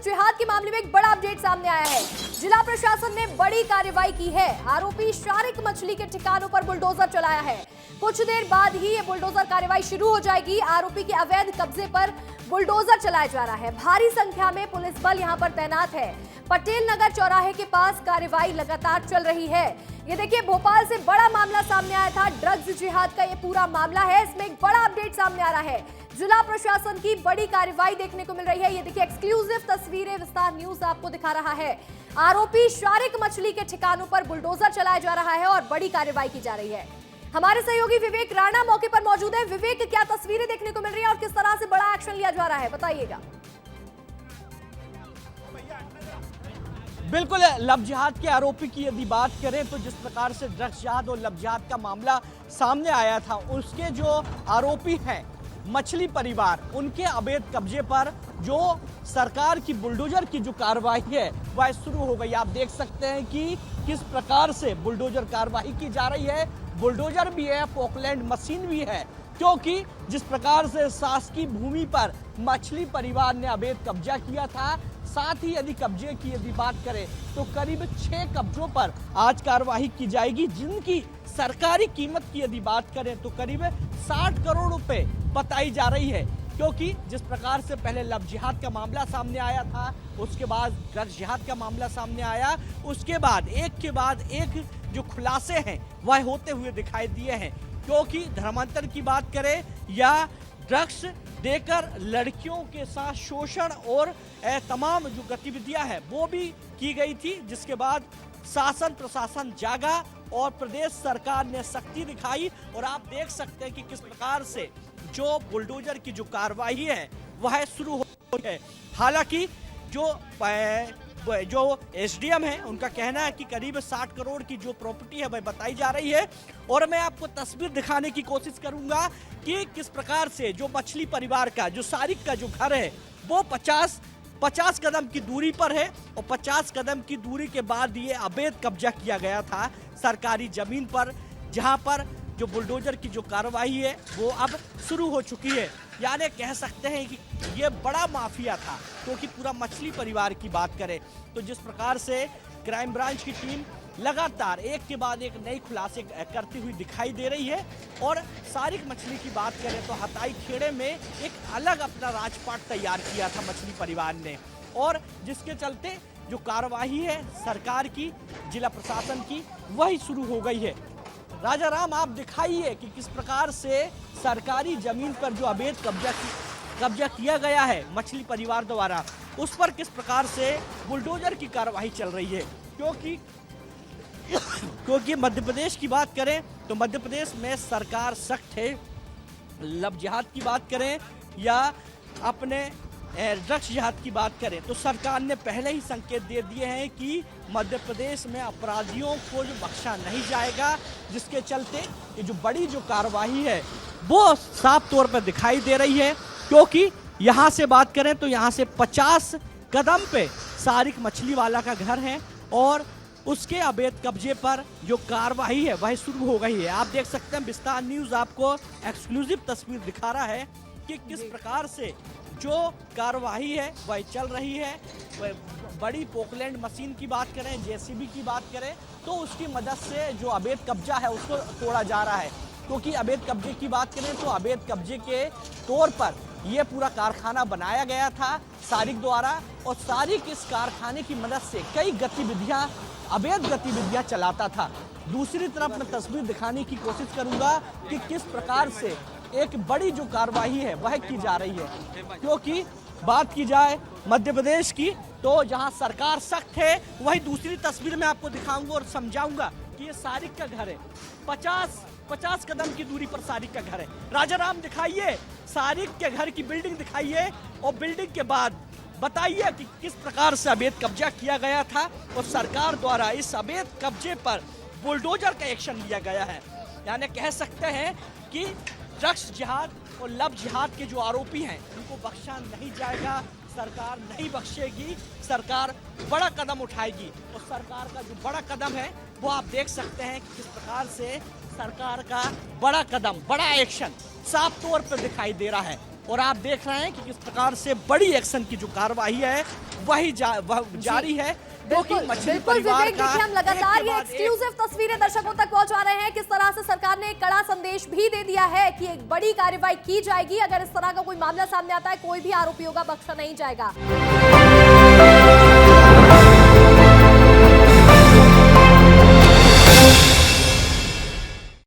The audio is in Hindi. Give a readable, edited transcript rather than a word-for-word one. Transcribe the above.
जिहाद के मामले में एक बड़ा अपडेट सामने आया है। जिला प्रशासन ने बड़ी कार्रवाई की है। आरोपी शारिक मछली के ठिकानों पर बुलडोजर चलाया है। कुछ देर बाद ही ये बुलडोजर कार्रवाई शुरू हो जाएगी। आरोपी के अवैध कब्जे पर बुलडोजर चलाया जा रहा है। भारी संख्या में पुलिस बल यहां पर तैनात है। पटेल नगर चौराहे के पास कार्रवाई लगातार चल रही है। ये देखिए, भोपाल से बड़ा मामला सामने आया था। ड्रग्स जिहाद का ये पूरा मामला है। इसमें एक बड़ा अपडेट सामने आ रहा है। जिला प्रशासन की बड़ी कार्रवाई देखने को मिल रही है। ये देखिए, एक्सक्लूसिव तस्वीरें विस्तार न्यूज आपको दिखा रहा है। आरोपी शारिक मछली के ठिकानों पर बुलडोजर चलाया जा रहा है और बड़ी कार्रवाई की जा रही है। हमारे सहयोगी विवेक राणा मौके पर मौजूद है। विवेक, क्या तस्वीरें देखने को मिल रही है और किस तरह से बड़ा एक्शन लिया जा रहा है, बताइएगा। बिल्कुल, लव जिहाद के आरोपी की यदि बात करें तो जिस प्रकार से ड्रग्स जिहाद और लव जिहाद का मामला सामने आया था, उसके जो आरोपी हैं मछली परिवार, उनके अवैध कब्जे पर जो सरकार की बुलडोजर की जो कार्रवाई है वह शुरू हो गई। आप देख सकते हैं कि किस प्रकार से बुलडोजर कार्रवाई की जा रही है। बुलडोजर भी है, पोकलैंड मशीन भी है, क्योंकि जिस प्रकार से शासकीय भूमि पर मछली परिवार ने अवैध कब्जा किया था, साथ ही यदि कब्जे की यदि बात करें तो करीब 6 कब्जों पर आज कार्रवाई की जाएगी, जिनकी सरकारी कीमत की यदि बात करें तो करीब 60 करोड़ रुपए बताई जा रही है। क्योंकि जिस प्रकार से पहले लव जिहाद का मामला सामने आया था, उसके बाद ड्रग्स जिहाद का मामला सामने आया, उसके बाद एक जो खुलासे हैं वह होते हुए दिखाई दिए हैं। क्योंकि धर्मांतर की बात करें या ड्रग्स देकर लड़कियों के साथ शोषण और तमाम जो गतिविधियां हैं वो भी की गई थी, जिसके बाद शासन प्रशासन जागा और प्रदेश सरकार ने सख्ती दिखाई। और आप देख सकते हैं कि किस प्रकार से जो बुलडोजर की जो कार्रवाई है वह शुरू हो गई है। हालांकि जो एसडीएम है उनका कहना है कि करीब 60 करोड़ की जो प्रॉपर्टी है वह बताई जा रही है। और मैं आपको तस्वीर दिखाने की कोशिश करूंगा कि किस प्रकार से जो मछली परिवार का जो शारिक का जो घर है वो 50 कदम की दूरी पर है और 50 कदम की दूरी के बाद ये अवैध कब्जा किया गया था सरकारी जमीन पर, जहां पर जो बुलडोजर की जो कार्रवाई है वो अब शुरू हो चुकी है। यानी कह सकते हैं कि ये बड़ा माफिया था। क्योंकि पूरा मछली परिवार की बात करें तो जिस प्रकार से क्राइम ब्रांच की टीम लगातार एक के बाद एक नई खुलासे करती हुई दिखाई दे रही है। और शारिक मछली की बात करें तो हताई खेड़े में एक अलग अपना राजपाट तैयार किया था मछली परिवार ने, और जिसके चलते जो कार्रवाई है सरकार की, जिला प्रशासन की, वही शुरू हो गई है। राजा राम, आप दिखाइए कि किस प्रकार से सरकारी जमीन पर जो अवैध कब्जा किया गया है मछली परिवार द्वारा, उस पर किस प्रकार से बुलडोजर की कार्रवाई चल रही है। क्योंकि मध्य प्रदेश की बात करें तो मध्य प्रदेश में सरकार सख्त है। लव जिहाद की बात करें या अपने ड्रग्स जिहाद की बात करें तो सरकार ने पहले ही संकेत दे दिए हैं कि मध्य प्रदेश में अपराधियों को जो बख्शा नहीं जाएगा, जिसके चलते ये जो बड़ी जो कार्रवाई है वो साफ तौर पर दिखाई दे रही है। क्योंकि यहाँ से बात करें तो यहाँ से 50 कदम पे शारिक मछली वाला का घर है और उसके अवैध कब्जे पर जो कार्रवाई है वह शुरू हो गई है। आप देख सकते हैं, विस्तार न्यूज आपको एक्सक्लूसिव तस्वीर दिखा रहा है कि किस प्रकार से जो कार्रवाई है वह चल रही है। बड़ी पोकलैंड मशीन की बात करें, जेसीबी की बात करें तो उसकी मदद से जो अवैध कब्जा है उसको तोड़ा जा रहा है। क्योंकि अवैध कब्जे की बात करें तो अवैध कब्जे के तौर पर यह पूरा कारखाना बनाया गया था शारिक द्वारा, और शारिक इस कारखाने की मदद से कई अवैध गतिविधियां चलाता था। दूसरी तरफ मैं तस्वीर दिखाने की कोशिश करूंगा कि किस प्रकार से एक बड़ी जो कार्रवाई है वह की जा रही है। क्योंकि बात की जाए मध्य प्रदेश की तो जहां सरकार सख्त है, वही दूसरी तस्वीर में आपको दिखाऊंगा और समझाऊंगा कि ये शारिक का घर है। 50 कदम की दूरी पर शारिक का घर है। राजा राम, दिखाइए शारिक के घर की बिल्डिंग दिखाइए और बिल्डिंग के बाद बताइए कि किस प्रकार से अवैध कब्जा किया गया था और सरकार द्वारा इस अवैध कब्जे पर बुलडोजर का एक्शन लिया गया है। यानी कह सकते हैं कि ड्रग्स जिहाद और लव जिहाद के जो आरोपी हैं उनको बख्शा नहीं जाएगा, सरकार नहीं बख्शेगी, सरकार बड़ा कदम उठाएगी। और सरकार का जो बड़ा कदम है वो आप देख सकते हैं कि किस प्रकार से सरकार का बड़ा कदम, बड़ा एक्शन साफ तौर पर दिखाई दे रहा है। और आप देख रहे हैं कि किस प्रकार से बड़ी एक्शन की जो कार्रवाई है वही जारी है, क्योंकि मछली बिल्कुल परिवार विवेक, का देखिए हम लगातार ये एक्सक्लूसिव तस्वीरें दर्शकों तक पहुंचा रहे हैं। किस तरह से सरकार ने एक कड़ा संदेश भी दे दिया है कि एक बड़ी कार्रवाई की जाएगी। अगर इस तरह का कोई मामला सामने आता है, कोई भी आरोपी होगा बख्शा नहीं जाएगा।